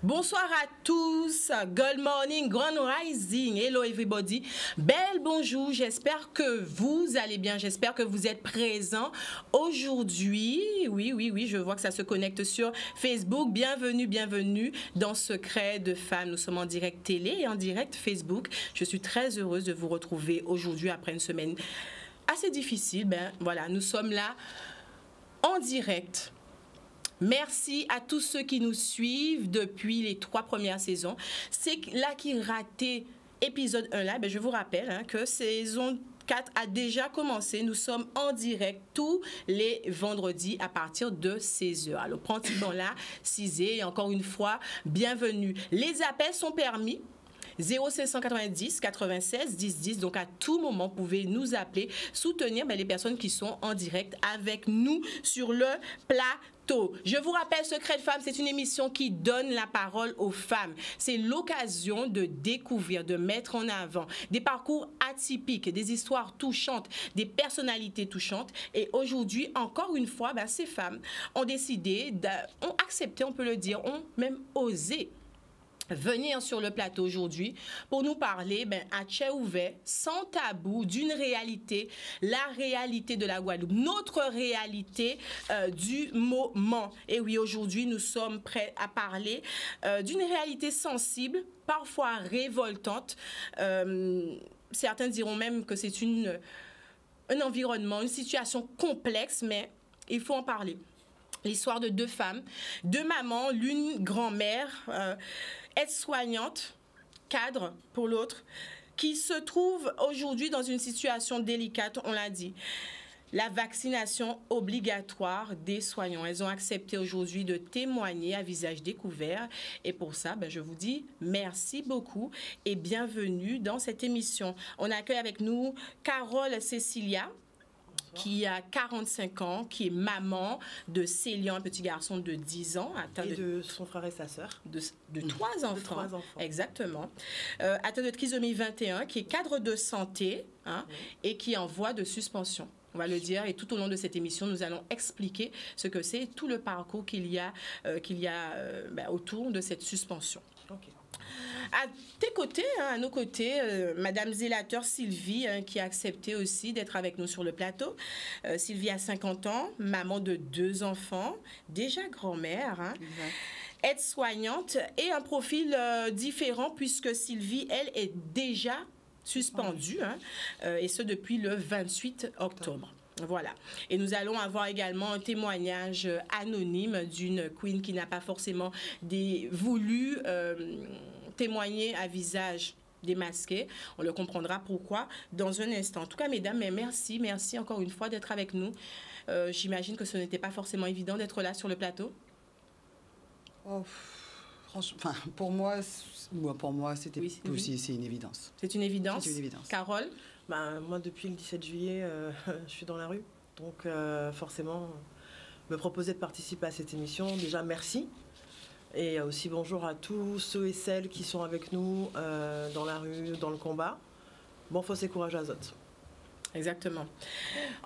Bonsoir à tous, good morning, grand rising, hello everybody, bel bonjour, j'espère que vous allez bien, j'espère que vous êtes présents aujourd'hui, oui, je vois que ça se connecte sur Facebook, bienvenue dans Secret de Femmes, nous sommes en direct télé et en direct Facebook, je suis très heureuse de vous retrouver aujourd'hui après une semaine assez difficile, voilà, nous sommes là en direct. Merci à tous ceux qui nous suivent depuis les 3 premières saisons. C'est là qui ratait épisode 1 là, je vous rappelle que saison 4 a déjà commencé. Nous sommes en direct tous les vendredis à partir de 16h. Alors, pratiquement là, 6h. Et encore une fois, bienvenue. Les appels sont permis. 0590 96 10 10, donc à tout moment, vous pouvez nous appeler, soutenir les personnes qui sont en direct avec nous sur le plateau. Je vous rappelle, Secret de Femmes, c'est une émission qui donne la parole aux femmes. C'est l'occasion de découvrir, de mettre en avant des parcours atypiques, des histoires touchantes, des personnalités touchantes. Et aujourd'hui, encore une fois, ces femmes ont décidé, ont accepté, on peut le dire, ont même osé venir sur le plateau aujourd'hui pour nous parler à cœur ouvert, sans tabou, d'une réalité, la réalité de la Guadeloupe, notre réalité du moment. Et oui, aujourd'hui, nous sommes prêts à parler d'une réalité sensible, parfois révoltante. Certains diront même que c'est un environnement, une situation complexe, mais il faut en parler. L'histoire de 2 femmes, 2 mamans, l'une grand-mère, aide-soignante, cadre pour l'autre, qui se trouve aujourd'hui dans une situation délicate, on l'a dit. La vaccination obligatoire des soignants. Elles ont accepté aujourd'hui de témoigner à visage découvert. Et pour ça, je vous dis merci beaucoup et bienvenue dans cette émission. On accueille avec nous Carole Cécilia, qui a 45 ans, qui est maman de Célian, un petit garçon de 10 ans. Atteint de son frère et sa sœur. De 3 enfants. De 3 enfants. Exactement. Atteint de trisomie 21, qui est cadre de santé et qui est en voie de suspension. On va le dire, et tout au long de cette émission, nous allons expliquer ce que c'est, tout le parcours qu'il y a autour de cette suspension. Okay. À tes côtés, à nos côtés, Madame Zélateur Sylvie, qui a accepté aussi d'être avec nous sur le plateau. Sylvie a 50 ans, maman de 2 enfants, déjà grand-mère, aide-soignante et un profil différent puisque Sylvie, elle, est déjà suspendue, et ce depuis le 28 octobre. Voilà. Et nous allons avoir également un témoignage anonyme d'une queen qui n'a pas forcément voulu témoigner à visage démasqué. On le comprendra pourquoi dans un instant. En tout cas, mesdames, merci encore une fois d'être avec nous. J'imagine que ce n'était pas forcément évident d'être là sur le plateau. Oh, franchement, pour moi, c'était aussi c'est une évidence. C'est une évidence. C'est une évidence. Carole? Moi, depuis le 17 juillet, je suis dans la rue. Donc, forcément, me proposer de participer à cette émission, déjà, merci. Et aussi, bonjour à tous ceux et celles qui sont avec nous dans la rue, dans le combat. Bon, force et courage à Zot. Exactement.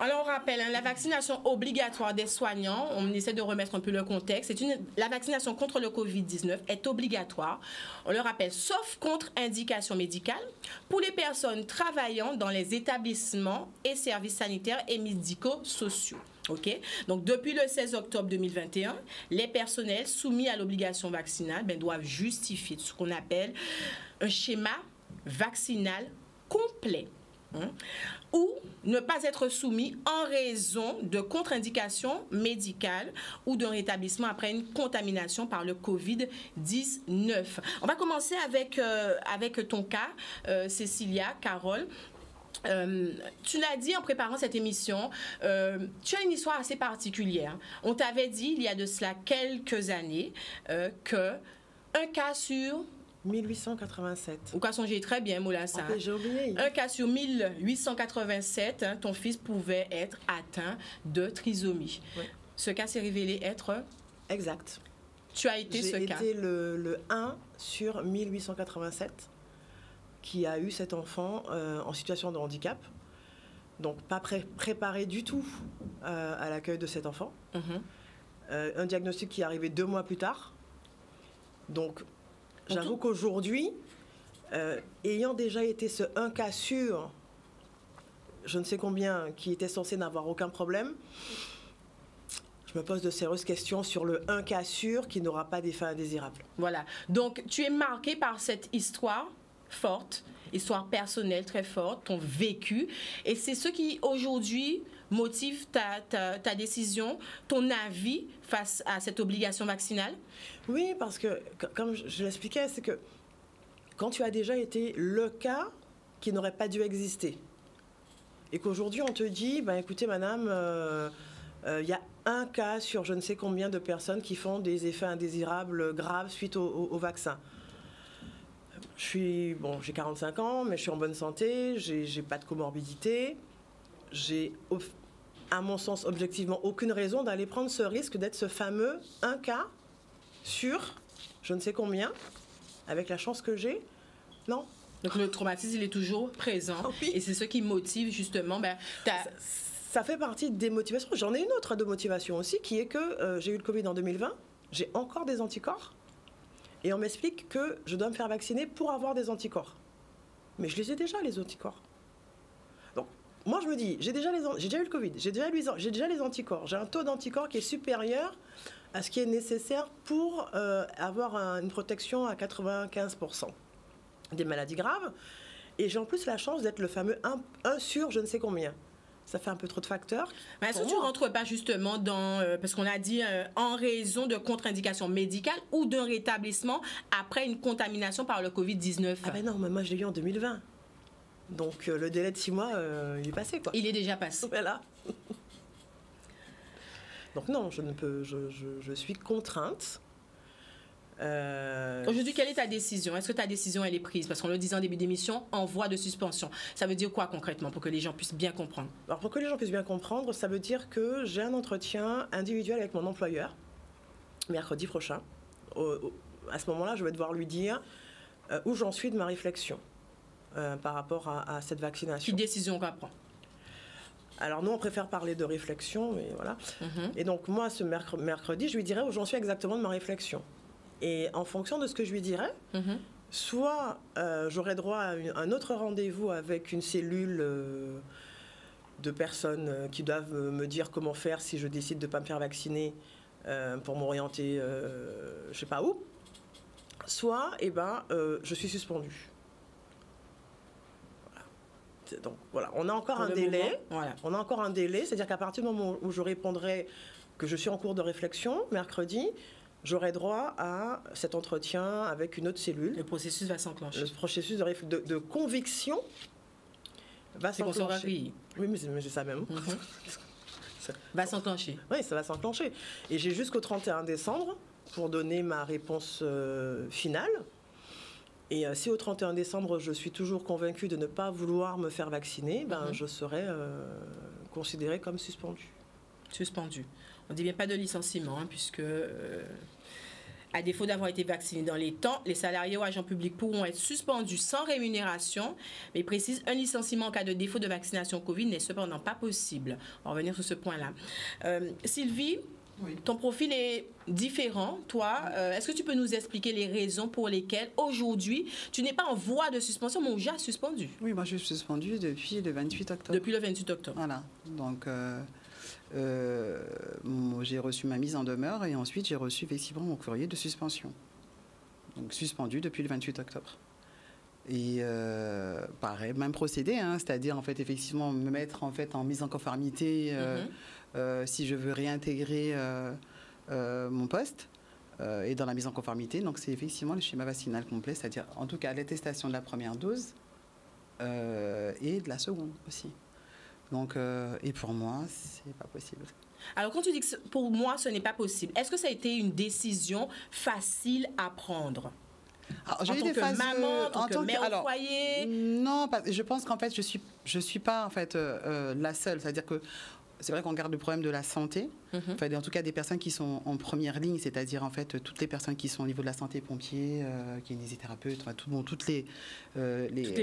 Alors, on rappelle, la vaccination obligatoire des soignants, on essaie de remettre un peu le contexte. La vaccination contre le Covid-19 est obligatoire, on le rappelle, sauf contre-indication médicale, pour les personnes travaillant dans les établissements et services sanitaires et médico-sociaux. Okay? Donc, depuis le 16 octobre 2021, les personnels soumis à l'obligation vaccinale doivent justifier ce qu'on appelle un schéma vaccinal complet. Ou ne pas être soumis en raison de contre-indication médicale ou d'un rétablissement après une contamination par le Covid-19. On va commencer avec ton cas, Cécilia, Carole. Tu l'as dit en préparant cette émission, tu as une histoire assez particulière. On t'avait dit il y a de cela quelques années qu'un cas sur 1887. Ou cas songez très bien, Molassa. Okay, j'ai oublié. Un cas sur 1887, ton fils pouvait être atteint de trisomie. Oui. Ce cas s'est révélé être... Exact. Tu as été ce cas. J'ai été le 1 sur 1887 qui a eu cet enfant en situation de handicap. Donc, pas préparé du tout à l'accueil de cet enfant. Un diagnostic qui est arrivé 2 mois plus tard. Donc, j'avoue qu'aujourd'hui, ayant déjà été ce un cas sur je ne sais combien qui était censé n'avoir aucun problème, je me pose de sérieuses questions sur le un cas sûr qui n'aura pas d'effet indésirable. Voilà. Donc, tu es marqué par cette histoire forte, histoire personnelle très forte, ton vécu. Et c'est ce qui, aujourd'hui, motive ta décision, ton avis face à cette obligation vaccinale? Oui, parce que, comme je l'expliquais, c'est que quand tu as déjà été le cas qui n'aurait pas dû exister, et qu'aujourd'hui, on te dit, ben, écoutez, madame, il y a un cas sur je ne sais combien de personnes qui font des effets indésirables graves suite au vaccin. J'ai 45 ans, mais je suis en bonne santé, j'ai pas de comorbidité, j'ai, à mon sens, objectivement, aucune raison d'aller prendre ce risque d'être ce fameux un cas sur je ne sais combien, avec la chance que j'ai. Non. Donc le traumatisme, il est toujours présent. Oui. Et c'est ce qui motive justement. Ça fait partie des motivations. J'en ai une autre de motivation aussi, qui est que j'ai eu le Covid en 2020, j'ai encore des anticorps, et on m'explique que je dois me faire vacciner pour avoir des anticorps. Mais je les ai déjà, les anticorps. Donc, moi je me dis, j'ai déjà eu le Covid, j'ai déjà les anticorps, j'ai un taux d'anticorps qui est supérieur à ce qui est nécessaire pour avoir une protection à 95% des maladies graves. Et j'ai en plus la chance d'être le fameux 1 sur je ne sais combien. Ça fait un peu trop de facteurs. Mais est-ce que tu ne rentres pas justement dans... parce qu'on a dit en raison de contre-indications médicales ou d'un rétablissement après une contamination par le Covid-19? Ah ben non, mais moi je l'ai eu en 2020. Donc le délai de 6 mois, il est passé, quoi. Il est déjà passé. Voilà. Donc non, je suis contrainte. Aujourd'hui, quelle est ta décision? Est-ce que ta décision, elle est prise? Parce qu'on le disait en début d'émission, en voie de suspension. Ça veut dire quoi concrètement pour que les gens puissent bien comprendre? Alors pour que les gens puissent bien comprendre, ça veut dire que j'ai un entretien individuel avec mon employeur mercredi prochain. À ce moment-là, je vais devoir lui dire où j'en suis de ma réflexion par rapport à cette vaccination. Quelle décision qu'on prend? Alors nous, on préfère parler de réflexion, mais voilà. Et donc moi, ce mercredi, je lui dirai où j'en suis exactement de ma réflexion. Et en fonction de ce que je lui dirais, soit j'aurai droit à un autre rendez-vous avec une cellule de personnes qui doivent me dire comment faire si je décide de ne pas me faire vacciner pour m'orienter je ne sais pas où, soit je suis suspendue. Voilà. Donc voilà, on a encore un délai. Voilà. On a encore un délai, c'est-à-dire qu'à partir du moment où je répondrai que je suis en cours de réflexion, mercredi, j'aurai droit à cet entretien avec une autre cellule. Le processus va s'enclencher. Le processus de conviction va s'enclencher. Oui, mais c'est ça même. Va s'enclencher. Oui, ça va s'enclencher. Et j'ai jusqu'au 31 décembre pour donner ma réponse finale. Et si au 31 décembre, je suis toujours convaincue de ne pas vouloir me faire vacciner, je serai considérée comme suspendue. Suspendue. On ne dit bien pas de licenciement, puisque, à défaut d'avoir été vacciné dans les temps, les salariés ou agents publics pourront être suspendus sans rémunération. Mais il précise, un licenciement en cas de défaut de vaccination Covid n'est cependant pas possible. On va revenir sur ce point-là. Sylvie, oui. Ton profil est différent, toi. Est-ce que tu peux nous expliquer les raisons pour lesquelles, aujourd'hui, tu n'es pas en voie de suspension, mais déjà suspendu? Oui, moi, je suis suspendue depuis le 28 octobre. Depuis le 28 octobre. Voilà. Donc... j'ai reçu ma mise en demeure et ensuite j'ai reçu effectivement mon courrier de suspension. Donc suspendu depuis le 28 octobre. Et pareil, même procédé, c'est-à-dire en fait effectivement me mettre en fait en mise en conformité si je veux réintégrer mon poste et dans la mise en conformité. Donc c'est effectivement le schéma vaccinal complet, c'est-à-dire en tout cas l'attestation de la première dose et de la seconde aussi. Donc, et pour moi, c'est pas possible. Alors, quand tu dis que pour moi, ce n'est pas possible, est-ce que ça a été une décision facile à prendre? Alors, j'ai eu des phases, maman, en tant que mère au foyer? Non, je pense qu'en fait, je suis pas en fait la seule. C'est-à-dire que c'est vrai qu'on garde le problème de la santé, enfin, en tout cas des personnes qui sont en première ligne, c'est-à-dire en fait toutes les personnes qui sont au niveau de la santé, pompiers, kinésithérapeutes, enfin, toutes les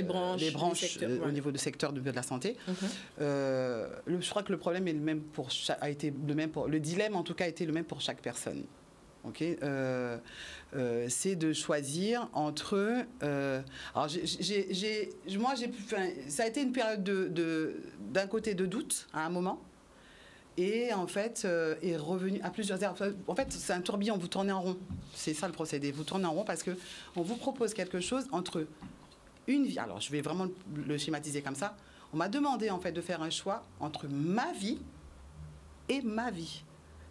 branches secteurs, au niveau du secteur de la santé. Je crois que le problème est le même le dilemme en tout cas a été le même pour chaque personne. Okay, c'est de choisir entre... alors, moi, ça a été une période d'un côté de doute à un moment, et en fait, est revenu à plusieurs heures. En fait, c'est un tourbillon, vous tournez en rond. C'est ça le procédé. Vous tournez en rond parce qu'on vous propose quelque chose entre une vie... Alors, je vais vraiment le schématiser comme ça. On m'a demandé, en fait, de faire un choix entre ma vie et ma vie.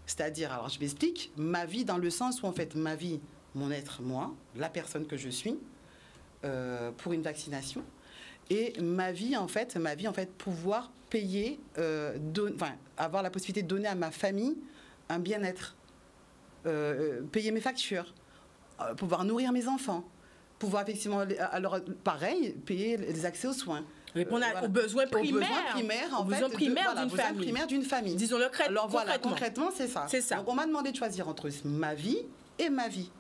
C'est-à-dire, alors je m'explique, ma vie dans le sens où en fait ma vie, mon être, moi, la personne que je suis, pour une vaccination, et ma vie en fait pouvoir payer, avoir la possibilité de donner à ma famille un bien-être, payer mes factures, pouvoir nourrir mes enfants, pouvoir effectivement, alors pareil, payer les accès aux soins. Répondre aux besoins primaires, aux besoins primaires d'une famille. Disons-le alors voilà, concrètement, c'est ça. Donc on m'a demandé de choisir entre ma vie et ma vie.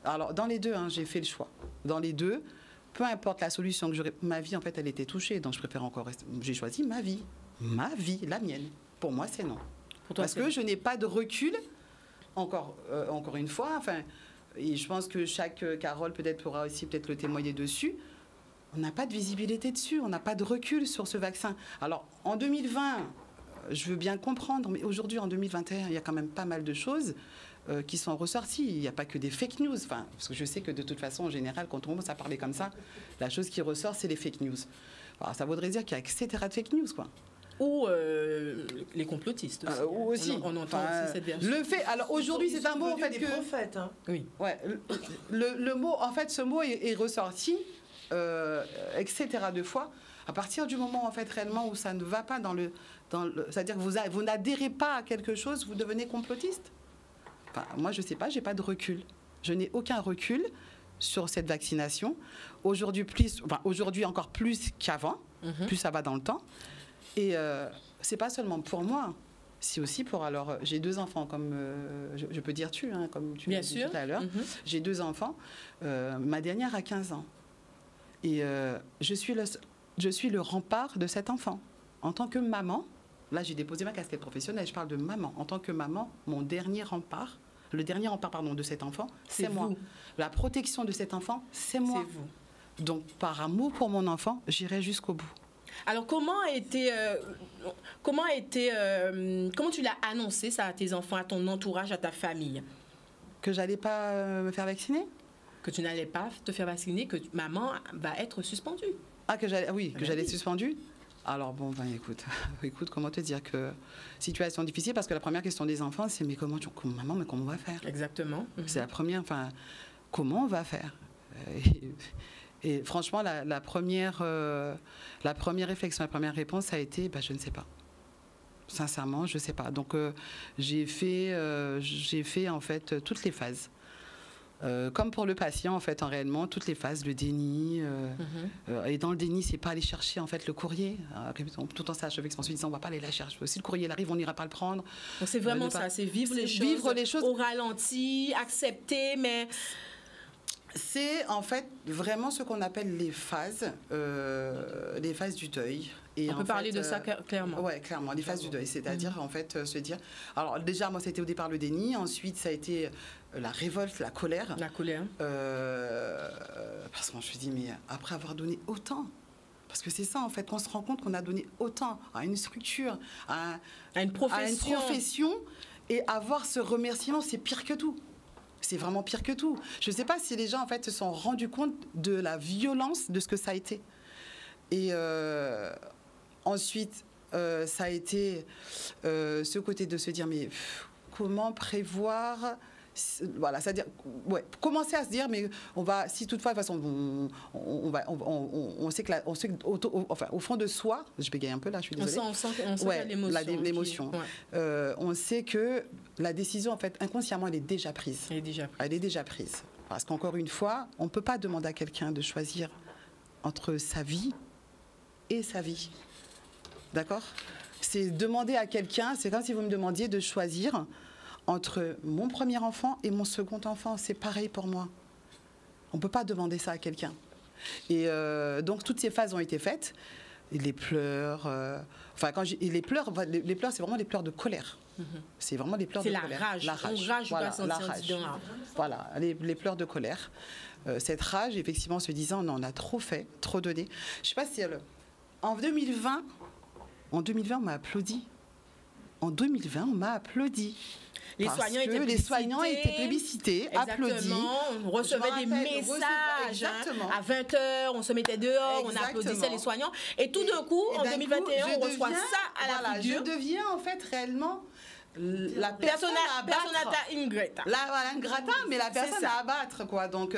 Alors dans les deux, j'ai fait le choix. Dans les deux, peu importe la solution que j'aurais, ma vie en fait, elle était touchée, donc je préfère encore rester. J'ai choisi ma vie, la mienne. Pour moi, c'est non. Parce que je n'ai pas de recul. Encore une fois, enfin, et je pense que Carole peut-être pourra aussi peut-être le témoigner dessus. On n'a pas de visibilité dessus, on n'a pas de recul sur ce vaccin. Alors, en 2020, je veux bien comprendre, mais aujourd'hui, en 2021, il y a quand même pas mal de choses qui sont ressorties. Il n'y a pas que des fake news. Enfin, parce que je sais que de toute façon, en général, quand on commence à parler comme ça, la chose qui ressort, c'est les fake news. Alors, ça voudrait dire qu'il y a etc. de fake news, quoi. Ou les complotistes aussi. Ou aussi. On entend aussi cette version. Le fait, alors aujourd'hui, c'est un mot en fait des prophètes. Hein. Oui. Ouais, le mot, en fait, ce mot est ressorti. Etc. de fois, à partir du moment en fait réellement où ça ne va pas dans le c'est-à-dire que vous n'adhérez pas à quelque chose, vous devenez complotiste. Enfin, moi je sais pas, j'ai pas de recul. Je n'ai aucun recul sur cette vaccination. Aujourd'hui encore plus qu'avant, plus ça va dans le temps. Et c'est pas seulement pour moi. C'est aussi pour... Alors, j'ai 2 enfants, comme je peux dire comme tu l'as dit tout à l'heure. J'ai 2 enfants. Ma dernière a 15 ans. Et je suis le rempart de cet enfant. En tant que maman, là j'ai déposé ma casquette professionnelle, je parle de maman. En tant que maman, le dernier rempart de cet enfant, c'est moi. La protection de cet enfant, c'est moi. C'est vous. Donc par amour pour mon enfant, j'irai jusqu'au bout. Alors comment tu l'as annoncé ça à tes enfants, à ton entourage, à ta famille? Que j'allais pas me faire vacciner? Que tu n'allais pas te faire vacciner, que maman va être suspendue. Ah, que j'allais être suspendue? Alors bon, écoute, comment te dire que situation difficile, parce que la première question des enfants, c'est maman, mais comment on va faire? Exactement. C'est la première, comment on va faire? Et franchement, la première réflexion, la première réponse, ça a été, je ne sais pas. Sincèrement, je ne sais pas. Donc j'ai fait en fait toutes les phases. Comme pour le patient, en fait, réellement, toutes les phases, le déni. Et dans le déni, c'est pas aller chercher, en fait, le courrier. Tout en sachant avec on va pas aller la chercher. Si le courrier arrive, on n'ira pas le prendre. Donc c'est vraiment ça, c'est vivre les choses au ralenti, accepter, mais... C'est en fait vraiment ce qu'on appelle les phases du deuil. Et on peut parler de ça clairement. Oui, clairement, les phases du deuil. C'est-à-dire, en fait, se dire... Alors, déjà, moi, c'était au départ le déni. Ensuite, ça a été la révolte, la colère. La colère. Parce que je me suis dit, mais après avoir donné autant... Parce que c'est ça, en fait, qu'on se rend compte qu'on a donné autant à une structure, à une profession. Et avoir ce remerciement, c'est pire que tout. C'est vraiment pire que tout. Je ne sais pas si les gens, en fait, se sont rendus compte de la violence de ce que ça a été. Et ensuite, ça a été ce côté de se dire, mais comment prévoir... Voilà, c'est-à-dire, commencer à se dire, mais on va, si toutefois, de toute façon, on sait que, au fond de soi, je bégaye un peu là, je suis désolée. On sent l'émotion. On sait que la décision, en fait, inconsciemment, elle est déjà prise. Elle est déjà prise. Parce qu'encore une fois, on ne peut pas demander à quelqu'un de choisir entre sa vie et sa vie. D'accord? C'est demander à quelqu'un, c'est comme si vous me demandiez de choisir entre mon premier enfant et mon second enfant. C'est pareil pour moi. On ne peut pas demander ça à quelqu'un. Et donc, toutes ces phases ont été faites. les pleurs. Enfin, les pleurs, c'est vraiment des pleurs de colère. C'est vraiment des pleurs de colère. C'est la rage. On rage, voilà, la rage. rage. Voilà, les pleurs de colère. Cette rage, effectivement, se disant, on en a trop fait, trop donné. Je ne sais pas si en 2020, on m'a applaudi. En 2020, on m'a applaudi. Les soignants étaient plébiscités, applaudis. On recevait des messages. À 20h, on se mettait dehors, on applaudissait les soignants. Et tout d'un coup, en 2021, on reçoit ça à la figure. Je deviens en fait réellement la personne à abattre. Ingrata. Ingrata, mais la personne à abattre, quoi. Donc,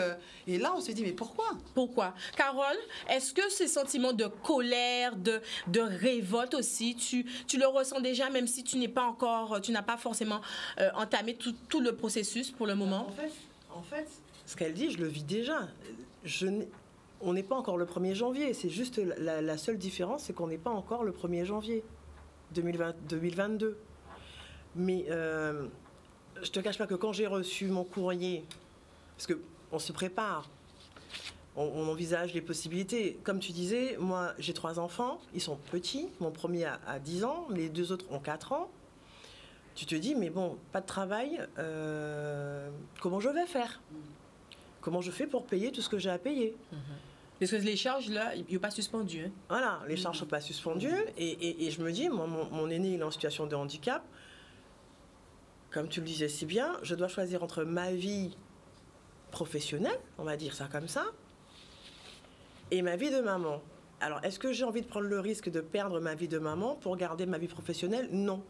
et là, on se dit, mais pourquoi? Pourquoi? Carole, est-ce que ces sentiments de colère, de révolte aussi, tu le ressens déjà, même si tu n'as pas forcément entamé tout le processus pour le moment? En fait, ce qu'elle dit, je le vis déjà. On n'est pas encore le 1er janvier. C'est juste la seule différence, c'est qu'on n'est pas encore le 1er janvier 2022. Mais je te cache pas que quand j'ai reçu mon courrier, parce qu'on se prépare, on envisage les possibilités. Comme tu disais, moi j'ai 3 enfants, ils sont petits, mon premier a 10 ans, les 2 autres ont 4 ans. Tu te dis, mais bon, pas de travail, comment je vais faire? Comment je fais pour payer tout ce que j'ai à payer? Parce que les charges, là, ils ne sont pas suspendues. Hein. Voilà, les charges ne sont pas suspendues. Et je me dis, moi, mon aîné, il est en situation de handicap. Comme tu le disais si bien, je dois choisir entre ma vie professionnelle, on va dire ça comme ça, et ma vie de maman. Alors, est-ce que j'ai envie de prendre le risque de perdre ma vie de maman pour garder ma vie professionnelle? Non.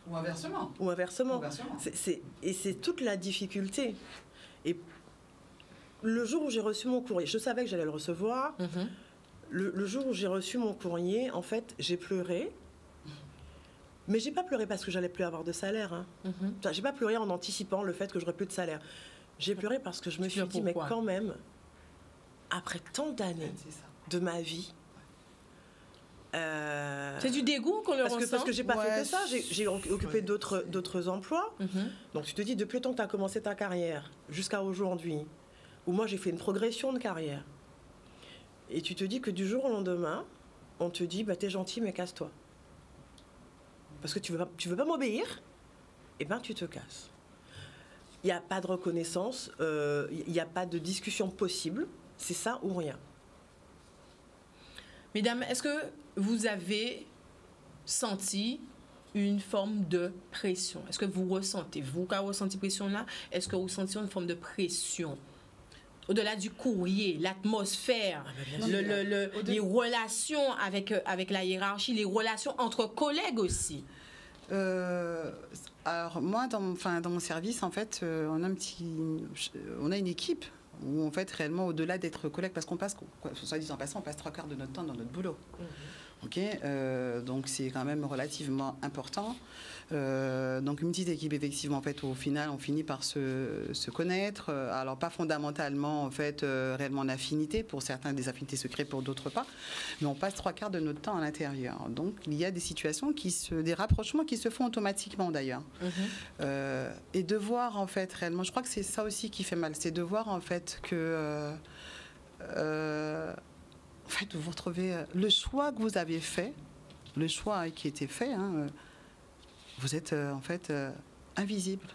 Ou inversement. Et c'est toute la difficulté. Et le jour où j'ai reçu mon courrier, je savais que j'allais le recevoir. Le jour où j'ai reçu mon courrier, en fait, j'ai pleuré. Mais j'ai pas pleuré parce que j'allais plus avoir de salaire. Hein. Enfin, j'ai pas pleuré en anticipant le fait que j'aurais plus de salaire. J'ai pleuré parce que je me suis dit, mais quand même, après tant d'années de ma vie... c'est du dégoût qu'on le ressent. Parce que j'ai pas fait que ça. J'ai occupé d'autres emplois. Donc tu te dis, depuis le temps que tu as commencé ta carrière jusqu'à aujourd'hui, où moi j'ai fait une progression de carrière, et tu te dis que du jour au lendemain, on te dit, bah, t'es gentil, mais casse-toi. Parce que tu veux pas m'obéir, et ben tu te casses. Il n'y a pas de reconnaissance, il n'y a pas de discussion possible, c'est ça ou rien. Mesdames, est-ce que vous avez senti une forme de pression? Est-ce que vous ressentez, vous qui avez ressenti pression là, est-ce que vous ressentez une forme de pression? Au-delà du courrier, l'atmosphère, les relations avec la hiérarchie, les relations entre collègues aussi. Alors moi, dans mon service, en fait, on a une équipe où en fait réellement au-delà d'être collègue, parce qu'on passe, soit dit en passant, on passe 3/4 de notre temps dans notre boulot. Ok, donc c'est quand même relativement important. Donc une petite équipe effectivement en fait au final on finit par se connaître. Alors pas fondamentalement en fait réellement en affinité, pour certains des affinités se créent, pour d'autres pas, mais on passe 3/4 de notre temps à l'intérieur. Donc il y a des situations des rapprochements qui se font automatiquement d'ailleurs. Et de voir en fait réellement, je crois que c'est ça aussi qui fait mal, c'est de voir en fait que en fait, vous retrouvez le choix que vous avez fait, le choix qui était fait, hein, vous êtes en fait invisible.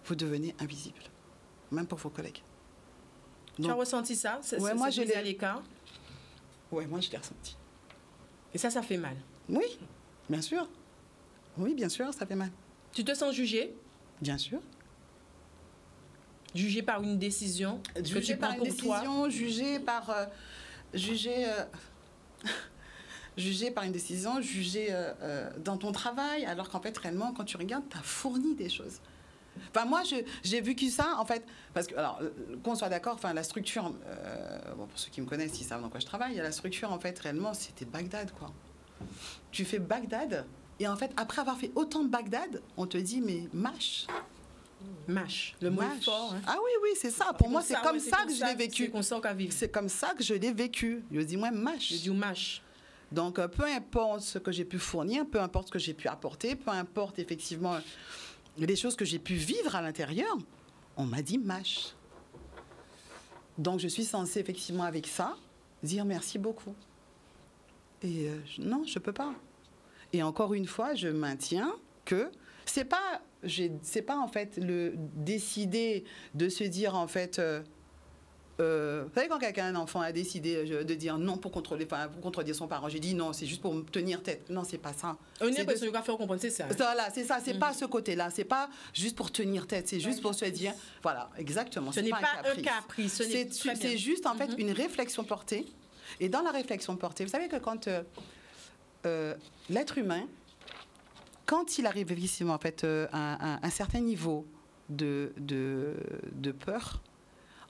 Vous devenez invisible, même pour vos collègues. Donc, tu as ressenti ça? Ouais, moi, à l'écart? Oui, moi, je l'ai ressenti. Et ça fait mal? Oui, bien sûr. Oui, bien sûr, ça fait mal. Tu te sens jugée? Bien sûr. Jugée par une décision que tu prends pour toi? Jugée par... jugé par une décision, jugé dans ton travail, alors qu'en fait, réellement, quand tu regardes, tu as fourni des choses. Enfin, moi, j'ai vécu ça, en fait, parce que, alors, qu'on soit d'accord, enfin, la structure, bon, pour ceux qui me connaissent, ils savent dans quoi je travaille, la structure, en fait, réellement, c'était Bagdad, quoi. Tu fais Bagdad, et en fait, après avoir fait autant de Bagdad, on te dit, mais mâche. Mâche, le mot est fort. Hein. Ah oui, oui, c'est ça. Pour moi, c'est comme ça que je l'ai vécu. C'est comme ça que je l'ai vécu. Je dis, moi, mâche. Je dis mâche. Donc, peu importe ce que j'ai pu fournir, peu importe ce que j'ai pu apporter, peu importe effectivement les choses que j'ai pu vivre à l'intérieur, on m'a dit mâche. Donc, je suis censée effectivement avec ça dire merci beaucoup. Et non, je peux pas. Et encore une fois, je maintiens que c'est pas en fait le décider de se dire en fait. Vous savez, quand quelqu'un, un enfant, a décidé de dire non pour contredire son parent, j'ai dit non, c'est juste pour me tenir tête. Non, c'est pas ça. On est parce que le faire comprendre, c'est ça. Voilà, c'est ça. C'est pas ce côté-là. C'est pas juste pour tenir tête. C'est juste pour se dire, voilà, exactement. Ce n'est pas un caprice. C'est juste en fait une réflexion portée. Et dans la réflexion portée, vous savez que quand l'être humain, quand il arrive effectivement en fait à un certain niveau de peur,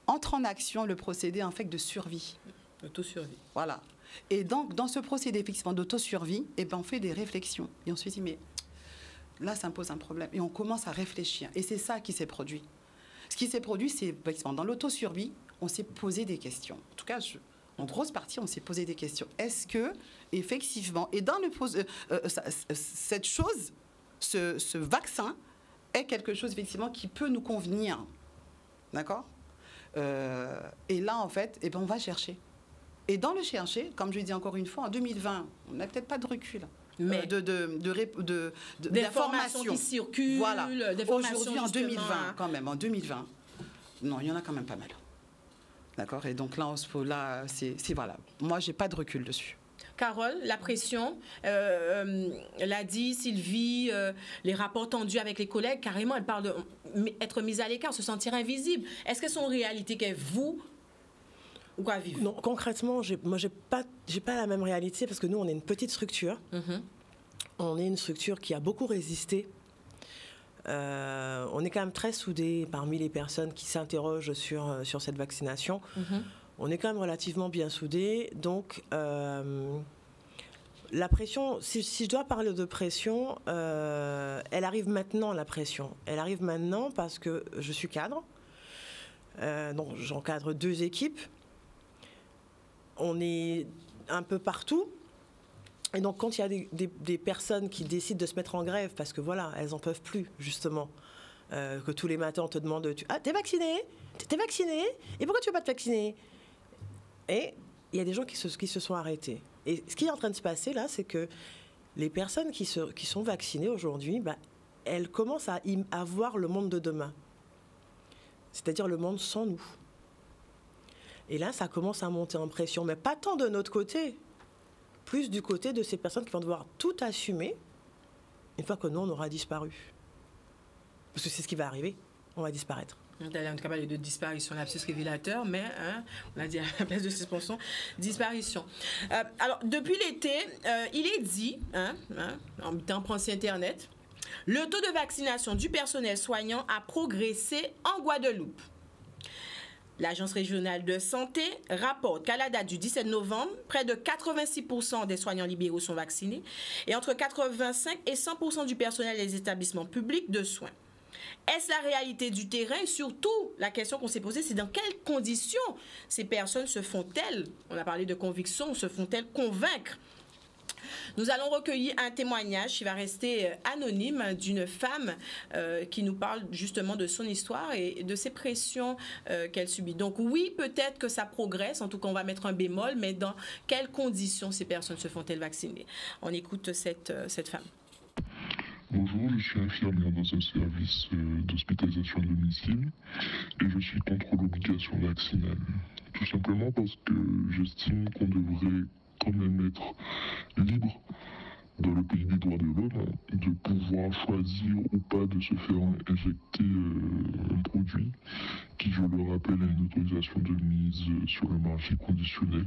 entre en action le procédé en fait de survie. Autosurvie. Voilà. Et donc, dans ce procédé effectivement d'autosurvie, on fait des réflexions. Et on se dit, mais là, ça me pose un problème. Et on commence à réfléchir. Et c'est ça qui s'est produit. Ce qui s'est produit, c'est effectivement dans l'autosurvie, on s'est posé des questions. En tout cas, en grosse partie, on s'est posé des questions. Est-ce que, effectivement, et dans cette chose, ce vaccin est quelque chose, effectivement, qui peut nous convenir. D'accord ? Et là, en fait, on va chercher. Et dans le chercher, comme je dis encore une fois, en 2020, on n'a peut-être pas de recul. Mais d'informations qui circulent. Voilà. Aujourd'hui, en 2020, quand même, non, il y en a quand même pas mal. D'accord ? Et donc là, voilà. Moi, j'ai pas de recul dessus. Carole, la pression, l'a dit Sylvie, les rapports tendus avec les collègues, carrément, elle parle d'être mise à l'écart, se sentir invisible. Est-ce que c'est une réalité qu'est vous ou quoi vivre? Non, concrètement, moi, j'ai pas la même réalité parce que nous, on est une petite structure. Mm-hmm. On est une structure qui a beaucoup résisté. On est quand même très soudés parmi les personnes qui s'interrogent sur cette vaccination. Mm-hmm. On est quand même relativement bien soudés. Donc, la pression, si je dois parler de pression, elle arrive maintenant, la pression. Elle arrive maintenant parce que je suis cadre. Donc, j'encadre 2 équipes. On est un peu partout. Et donc, quand il y a des personnes qui décident de se mettre en grève, parce que voilà, elles n'en peuvent plus, justement, que tous les matins, on te demande t'es vacciné? T'es vacciné? Et pourquoi tu ne veux pas te vacciner? Et il y a des gens qui se sont arrêtés. Et ce qui est en train de se passer là, c'est que les personnes qui sont vaccinées aujourd'hui, elles commencent à voir le monde de demain. C'est-à-dire le monde sans nous. Et là, ça commence à monter en pression. Mais pas tant de notre côté, plus du côté de ces personnes qui vont devoir tout assumer une fois que nous, on aura disparu. Parce que c'est ce qui va arriver, on va disparaître. On a parlé de disparition, lapsus révélateur, mais on a dit à la place de suspension, disparition. Alors, depuis l'été, il est dit, en temps pensée Internet, le taux de vaccination du personnel soignant a progressé en Guadeloupe. L'Agence régionale de santé rapporte qu'à la date du 17 novembre, près de 86% des soignants libéraux sont vaccinés et entre 85 et 100% du personnel des établissements publics de soins. Est-ce la réalité du terrain? Et surtout, la question qu'on s'est posée, c'est dans quelles conditions ces personnes se font-elles, on a parlé de conviction, se font-elles convaincre? Nous allons recueillir un témoignage qui va rester anonyme d'une femme qui nous parle justement de son histoire et de ces pressions qu'elle subit. Donc oui, peut-être que ça progresse, en tout cas on va mettre un bémol, mais dans quelles conditions ces personnes se font-elles vacciner? On écoute cette femme. Bonjour, je suis infirmière dans un service d'hospitalisation à domicile et je suis contre l'obligation vaccinale. Tout simplement parce que j'estime qu'on devrait quand même être libre dans le pays des droits de l'homme de pouvoir choisir ou pas de se faire injecter un produit qui, je le rappelle, a une autorisation de mise sur le marché conditionnelle.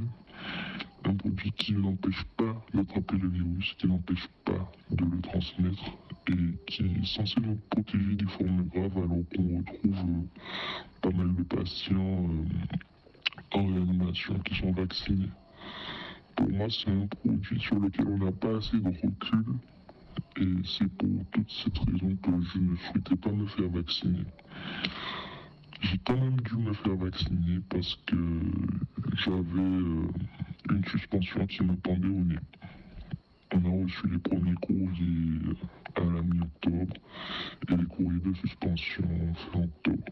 Un produit qui n'empêche pas d'attraper le virus, qui n'empêche pas de le transmettre et qui est censé nous protéger des formes graves alors qu'on retrouve pas mal de patients en réanimation qui sont vaccinés. Pour moi, c'est un produit sur lequel on n'a pas assez de recul et c'est pour toute cette raison que je ne souhaitais pas me faire vacciner. J'ai quand même dû me faire vacciner parce que j'avais une suspension qui me pendait au nez. On a reçu les premiers courriers à la mi-octobre et les courriers de suspension fin octobre.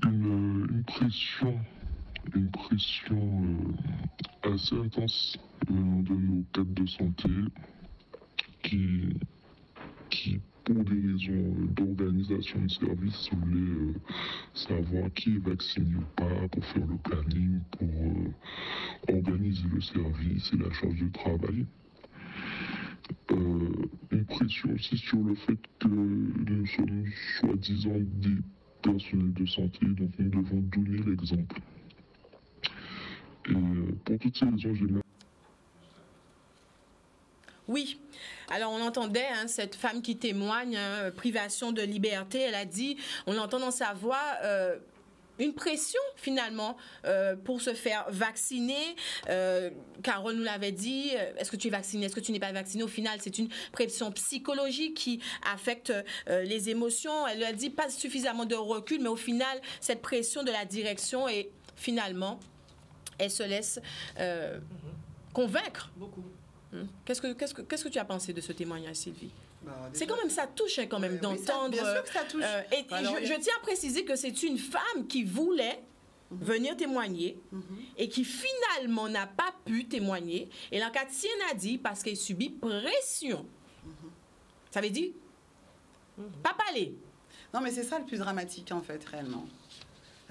Une pression une pression assez intense venant de nos cadres de santé qui pour des raisons d'organisation de service, voulaient savoir qui est vacciné ou pas pour faire le planning, pour organiser le service et la charge de travail. Une pression aussi sur le fait que nous sommes soi-disant des personnels de santé, donc nous devons donner l'exemple. Et pour toutes ces raisons, j'aimerais... Oui, alors on entendait cette femme qui témoigne, privation de liberté, elle a dit, on l'entend dans sa voix, une pression finalement pour se faire vacciner. Carole nous l'avait dit, est-ce que tu es vacciné, est-ce que tu n'es pas vacciné? Au final, c'est une pression psychologique qui affecte les émotions. Elle a dit pas suffisamment de recul, mais au final, cette pression de la direction et finalement, elle se laisse convaincre. Beaucoup. Qu'est-ce que tu as pensé de ce témoignage, Sylvie? C'est quand déjà, même, ça touche quand même d'entendre. Bien sûr que ça touche. Je tiens à préciser que c'est une femme qui voulait venir témoigner et qui finalement n'a pas pu témoigner. Et la Cathy a dit parce qu'elle subit pression. Ça veut dire pas parler. Non, mais c'est ça le plus dramatique en fait, réellement.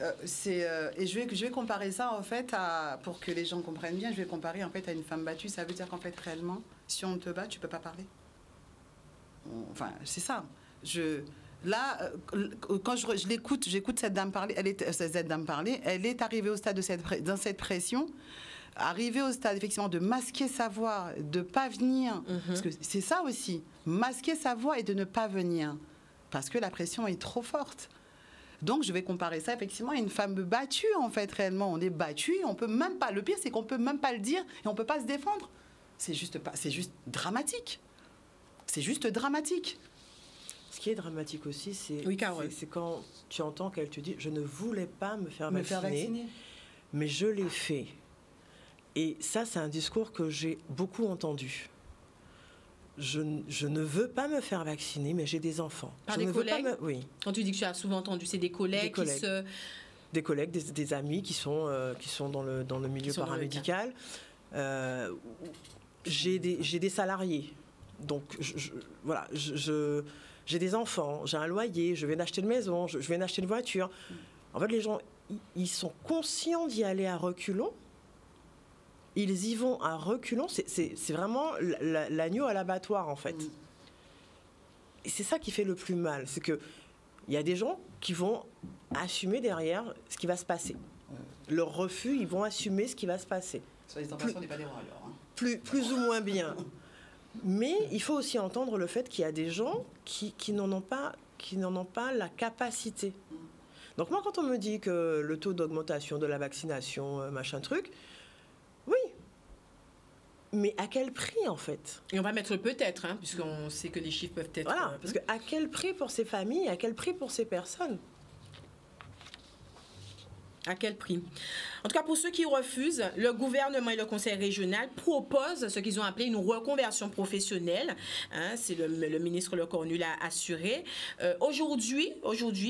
Et je vais comparer ça en fait pour que les gens comprennent bien, je vais comparer en fait à une femme battue. Ça veut dire qu'en fait réellement, si on te bat, tu peux pas parler. Enfin, c'est ça. Quand je l'écoute, j'écoute cette dame parler. Cette dame parler. Elle est arrivée au stade dans cette pression, arrivée au stade effectivement de masquer sa voix, de pas venir. Parce que c'est ça aussi, masquer sa voix et de ne pas venir, parce que la pression est trop forte. Donc, je vais comparer ça effectivement à une femme battue, en fait, réellement. On est battu, on peut même pas. Le pire, c'est qu'on peut même pas le dire et on peut pas se défendre. C'est juste dramatique. C'est juste dramatique. Ce qui est dramatique aussi, c'est quand tu entends qu'elle te dit « Je ne voulais pas me faire vacciner, mais je l'ai fait ». Et ça, c'est un discours que j'ai beaucoup entendu. Je ne veux pas me faire vacciner, mais j'ai des enfants. Par je des ne collègues? Veux pas Oui. Quand tu dis que tu as souvent entendu, c'est des collègues, des collègues, des amis qui sont dans le milieu paramédical. J'ai des salariés. Donc, voilà, j'ai des enfants, j'ai un loyer, je viens d'acheter une maison, je viens d'acheter une voiture. En fait, les gens, ils sont conscients d'y aller à reculons. Ils y vont à reculons. C'est vraiment l'agneau à l'abattoir, en fait. Et c'est ça qui fait le plus mal. C'est qu'il y a des gens qui vont assumer derrière ce qui va se passer. Leur refus, ils vont assumer ce qui va se passer. Sur les tentations, on n'est pas des rois, alors. Plus ou moins bien. Mais il faut aussi entendre le fait qu'il y a des gens qui n'en ont pas la capacité. Donc moi, quand on me dit que le taux d'augmentation de la vaccination, machin truc, oui. Mais à quel prix, en fait? Et on va mettre peut-être, puisqu'on sait que les chiffres peuvent être... Voilà, parce qu'à quel prix pour ces familles, à quel prix pour ces personnes? À quel prix? En tout cas, pour ceux qui refusent, le gouvernement et le conseil régional proposent ce qu'ils ont appelé une reconversion professionnelle. C'est le ministre Le Cornu l'a assuré. Aujourd'hui,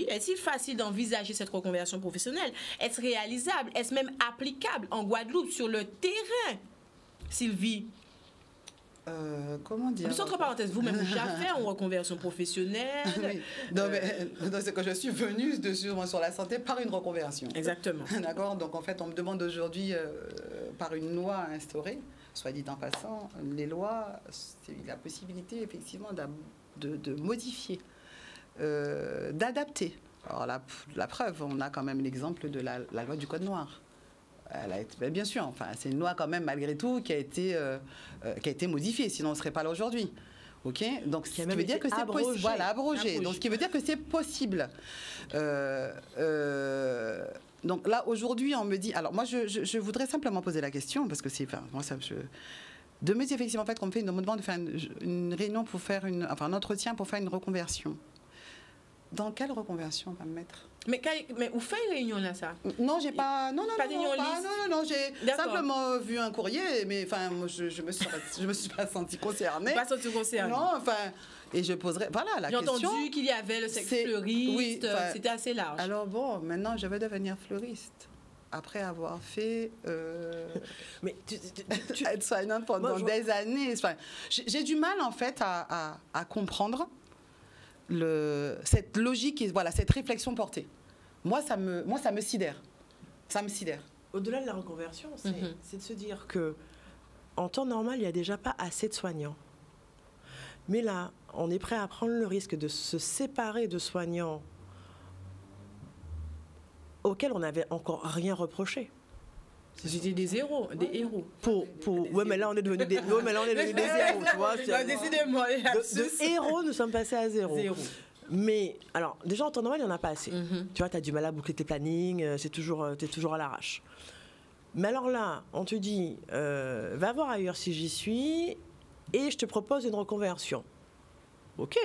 est-il facile d'envisager cette reconversion professionnelle? Est-ce réalisable? Est-ce même applicable en Guadeloupe, sur le terrain? Sylvie? Comment dire? Entre parenthèses, vous-même, vous avez fait une reconversion professionnelle. Oui. Non, mais c'est que je suis venue sur la santé par une reconversion. Exactement. D'accord. Donc, en fait, on me demande aujourd'hui, par une loi instaurée, soit dit en passant, les lois, c'est la possibilité, effectivement, de modifier, d'adapter. Alors, la preuve, on a quand même l'exemple de la loi du Code noir. Elle a été, bien sûr, enfin, c'est une loi quand même malgré tout qui a été modifiée, sinon on ne serait pas là aujourd'hui. Ok, donc ce qui veut dire que c'est possible. Voilà, abrogé. Donc ce qui veut dire que c'est possible. Donc là aujourd'hui, on me dit. Alors moi, je voudrais simplement poser la question parce que c'est, enfin, moi ça, de me dire effectivement en fait qu'on me fait une demande de faire une réunion pour faire un entretien pour faire une reconversion. Dans quelle reconversion on va me mettre? Mais où fait une réunion là, ça? Non, j'ai pas. Non, j'ai simplement vu un courrier, mais enfin, moi, je me suis pas sentie concernée. Pas sentie concernée. Non, enfin, et je poserai, voilà, la question. J'ai entendu qu'il y avait le sexe fleuriste, oui, c'était assez large. Alors bon, maintenant, je vais devenir fleuriste. après avoir fait Mais être soignante pendant Moi, des années. Enfin, j'ai du mal en fait à comprendre cette logique et voilà, cette réflexion portée. Moi, ça me sidère. Ça me sidère. Au-delà de la reconversion, c'est de se dire que en temps normal, il n'y a déjà pas assez de soignants. Mais là, on est prêt à prendre le risque de se séparer de soignants auxquels on n'avait encore rien reproché. C'était des héros, des héros. Ouais, mais là, on est devenu des héros, tu vois. Décidément, les lapsus. De héros, nous sommes passés à zéro. Zéro. Mais, alors, déjà, en temps normal, il n'y en a pas assez. Tu vois, tu as du mal à boucler tes plannings, t'es toujours à l'arrache. Mais alors là, on te dit, va voir ailleurs si j'y suis, et je te propose une reconversion. OK.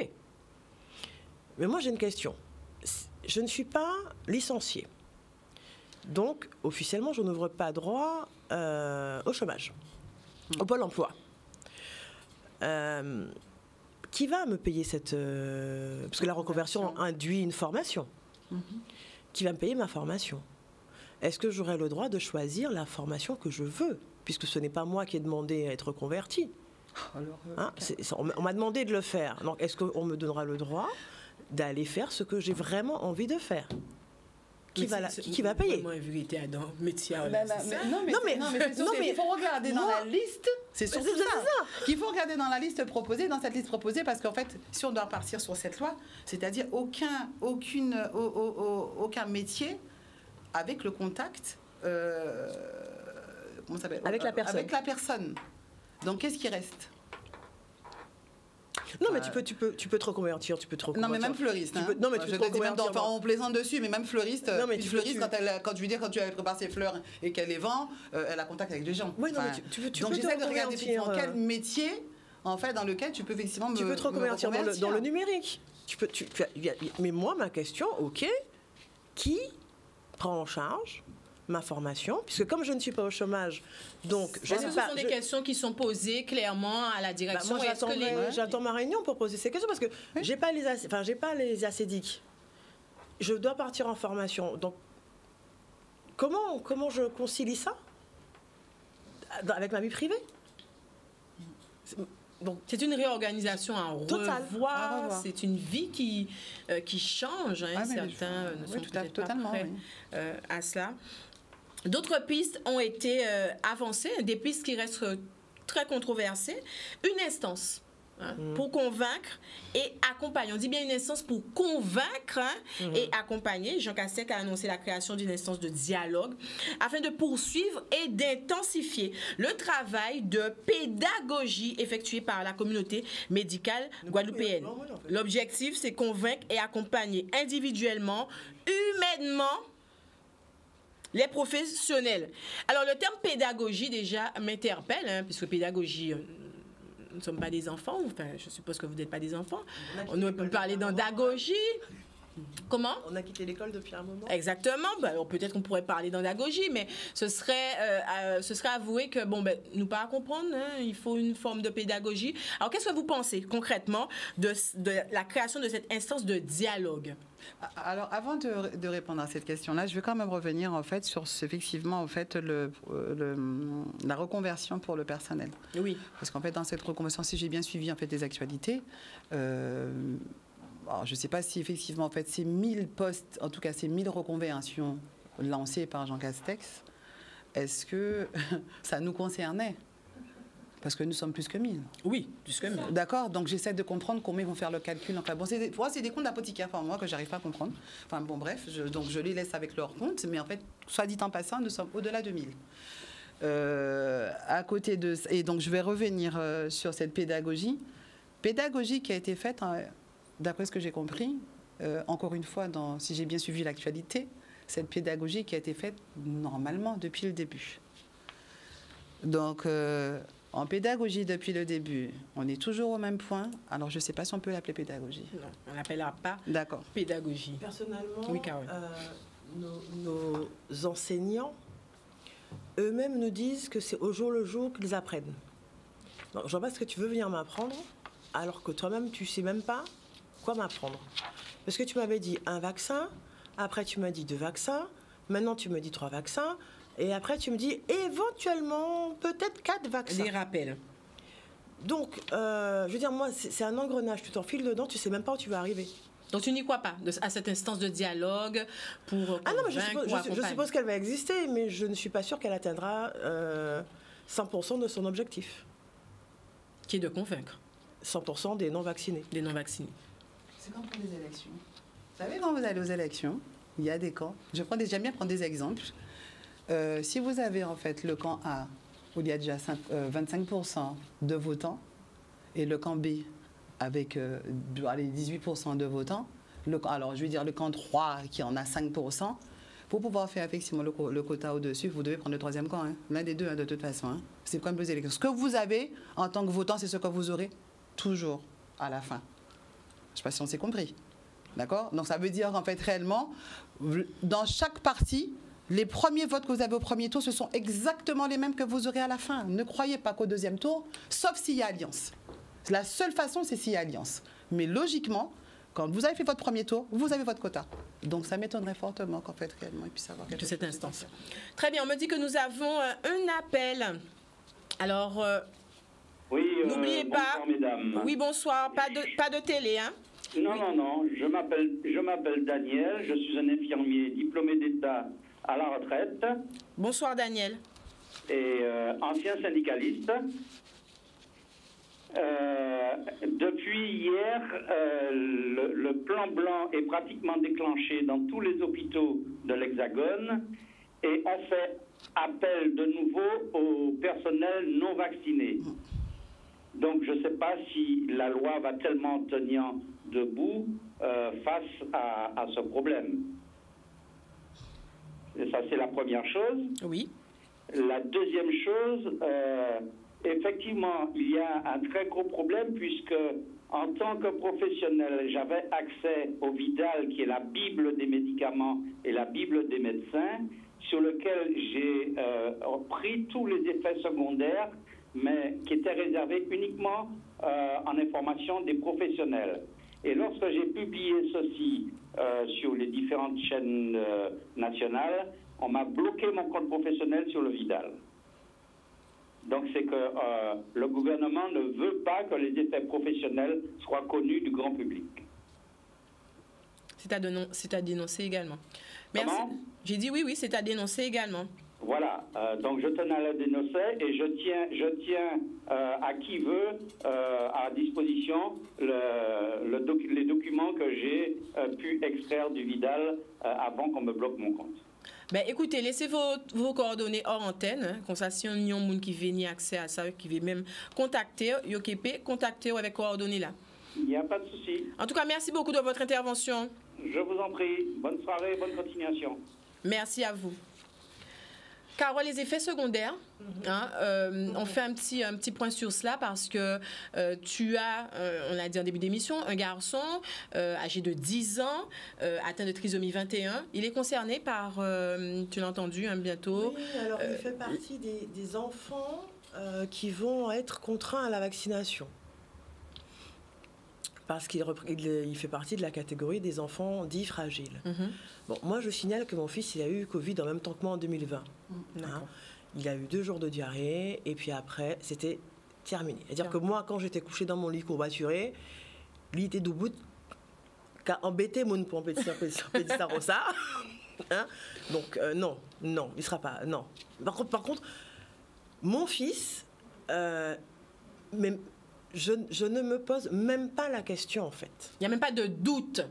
Mais moi, j'ai une question. Je ne suis pas licenciée. Donc, officiellement, je n'ouvre pas droit au chômage, au Pôle emploi. Qui va me payer cette... parce que la reconversion induit une formation. Qui va me payer ma formation? Est-ce que j'aurai le droit de choisir la formation que je veux? Puisque ce n'est pas moi qui ai demandé à être reconvertie. Hein, on m'a demandé de le faire. Donc, est-ce qu'on me donnera le droit d'aller faire ce que j'ai vraiment envie de faire? Qui va payer? Non, mais il faut regarder dans la liste. C'est surtout ça qu'il faut regarder dans la liste proposée, dans cette liste proposée, parce qu'en fait, si on doit partir sur cette loi, c'est-à-dire aucun métier avec le contact, comment ça s'appelle? Avec la personne. Avec la personne. Donc, qu'est-ce qui reste? Non, mais tu peux te reconvertir, Non, mais même fleuriste. Hein. Non, mais tu peux te reconvertir. On plaisante dessus, mais même fleuriste. Non, mais fleuriste, quand tu avais préparé ses fleurs et qu'elle les vend, elle a contact avec les gens. Oui, non, mais donc, j'essaie de regarder effectivement quel métier, en fait, dans lequel tu peux effectivement tu peux te reconvertir dans le numérique. Mais moi, ma question, OK, qui prend en charge ma formation, puisque comme je ne suis pas au chômage, donc ce sont des questions qui sont posées clairement à la direction. Moi, j'attends ma réunion pour poser ces questions parce que j'ai pas les acédiques. Je dois partir en formation. Donc comment je concilie ça avec ma vie privée? Donc, c'est une réorganisation à revoir. C'est une vie qui change. Hein. Certains ne sont peut-être pas prêts à cela. D'autres pistes ont été avancées, des pistes qui restent très controversées. Une instance pour convaincre et accompagner. On dit bien une instance pour convaincre et accompagner. Jean Castex a annoncé la création d'une instance de dialogue afin de poursuivre et d'intensifier le travail de pédagogie effectué par la communauté médicale guadeloupéenne. L'objectif, c'est convaincre et accompagner individuellement, humainement, les professionnels. Alors, le terme pédagogie, déjà, m'interpelle, hein, puisque pédagogie, nous ne sommes pas des enfants. Enfin, je suppose que vous n'êtes pas des enfants. On aurait pu parler d'andagogie. Comment? On a quitté l'école depuis un moment. Exactement. Peut-être qu'on pourrait parler d'andagogie, mais ce serait avouer que, nous pas à comprendre, hein, il faut une forme de pédagogie. Alors, qu'est-ce que vous pensez concrètement de la création de cette instance de dialogue? Alors, avant de répondre à cette question-là, je vais quand même revenir en fait sur effectivement en fait la reconversion pour le personnel. Oui. Parce qu'en fait, dans cette reconversion, si j'ai bien suivi en fait des actualités, alors, je ne sais pas si effectivement en fait ces 1000 postes, en tout cas ces 1000 reconversions lancées par Jean Castex, est-ce que ça nous concernait? Parce que nous sommes plus que 1000. Oui, plus que 1000. D'accord, donc j'essaie de comprendre comment ils vont faire le calcul. Enfin, bon, pour moi, c'est des comptes d'apothicaires, moi, que j'arrive pas à comprendre. Enfin, bon, bref, donc je les laisse avec leurs comptes. Mais en fait, soit dit en passant, nous sommes au-delà de 1000. À côté de... Et donc, je vais revenir sur cette pédagogie. Pédagogie qui a été faite, d'après ce que j'ai compris, encore une fois, si j'ai bien suivi l'actualité, cette pédagogie qui a été faite normalement depuis le début. Donc... en pédagogie, depuis le début, on est toujours au même point. Alors, je ne sais pas si on peut l'appeler pédagogie. Non, on n'appellera pas pédagogie. Personnellement, oui, Carole. Nos enseignants, eux-mêmes nous disent que c'est au jour le jour qu'ils apprennent. Donc, je ne vois pas ce que tu veux venir m'apprendre, alors que toi-même, tu ne sais même pas quoi m'apprendre. Parce que tu m'avais dit un vaccin, après tu m'as dit 2 vaccins, Maintenant, tu me dis 3 vaccins. Et après, tu me dis éventuellement, peut-être 4 vaccins. Les rappels. Donc, je veux dire, moi, c'est un engrenage. Tu t'enfiles dedans, tu sais même pas où tu vas arriver. Donc tu n'y crois pas à cette instance de dialogue pour Ah non, mais je convaincre suppose qu'elle va exister, mais je ne suis pas sûre qu'elle atteindra 100% de son objectif. Qui est de convaincre 100% des non-vaccinés. des non-vaccinés. C'est comme pour les élections. Vous savez, quand vous allez aux élections, il y a des camps. J'aime bien prendre des exemples. Si vous avez en fait le camp A, où il y a déjà 25% de votants, et le camp B, avec 18% de votants, alors je veux dire le camp 3 qui en a 5%, pour pouvoir faire effectivement le quota au-dessus, vous devez prendre le 3e camp, hein. L'un des deux, hein, de toute façon. Hein. C'est comme les élections. Ce que vous avez en tant que votant, c'est ce que vous aurez toujours à la fin. Je ne sais pas si on s'est compris. D'accord? Donc ça veut dire en fait réellement, dans chaque parti, les premiers votes que vous avez au premier tour, ce sont exactement les mêmes que vous aurez à la fin. Ne croyez pas qu'au 2e tour, sauf s'il y a alliance. La seule façon, c'est s'il y a alliance. Mais logiquement, quand vous avez fait votre premier tour, vous avez votre quota. Donc ça m'étonnerait fortement qu'en fait, réellement, il puisse avoir quelque chose de cette instance. Très bien, on me dit que nous avons un appel. Alors, oui, n'oubliez pas. Bonsoir, mesdames. Oui, bonsoir. Pas de télé, hein? Non, non, non. Je m'appelle Daniel. Je suis un infirmier diplômé d'État à la retraite. Bonsoir, Daniel. Et ancien syndicaliste. Depuis hier, le plan blanc est pratiquement déclenché dans tous les hôpitaux de l'Hexagone et on fait appel de nouveau au personnel non vacciné. Donc je ne sais pas si la loi va tellement tenir debout face à ce problème. Et ça, c'est la première chose. Oui. La deuxième chose, effectivement, il y a un très gros problème puisque, en tant que professionnel, j'avais accès au Vidal, qui est la Bible des médicaments et la Bible des médecins, sur lequel j'ai pris tous les effets secondaires, mais qui étaient réservés uniquement en information des professionnels. Et lorsque j'ai publié ceci sur les différentes chaînes nationales, on m'a bloqué mon compte professionnel sur le Vidal. Donc c'est que le gouvernement ne veut pas que les effets professionnels soient connus du grand public. C'est à dénoncer également. Merci. J'ai dit oui, c'est à dénoncer également. Voilà, donc je tenais à le dénoncer et je tiens à qui veut à disposition les documents que j'ai pu extraire du Vidal avant qu'on me bloque mon compte. Ben, écoutez, laissez vos coordonnées hors antenne, hein, comme ça, si on y a un monde qui veut ni accès à ça, qui veut même contacter, contactez avec coordonnées là. Il n'y a pas de souci. En tout cas, merci beaucoup de votre intervention. Je vous en prie. Bonne soirée, bonne continuation. Merci à vous. Carole, les effets secondaires, hein, on fait un petit point sur cela parce que tu as, on l'a dit en début d'émission, un garçon âgé de 10 ans, atteint de trisomie 21. Il est concerné par, tu l'as entendu, hein, bientôt. Oui, alors il fait partie des enfants qui vont être contraints à la vaccination. Parce qu'il fait partie de la catégorie des enfants dits fragiles. Bon, moi, je signale que mon fils, il a eu Covid en même temps que moi en 2020. Hein. Il a eu 2 jours de diarrhée, et puis après, c'était terminé. C'est-à-dire que moi, quand j'étais couchée dans mon lit courbaturé, il était debout, qu'a embêté mon pédissa rossa. Hein. Donc, non, il ne sera pas, non. Par contre, mon fils, mais je ne me pose même pas la question, en fait. Il n'y a même pas de doute.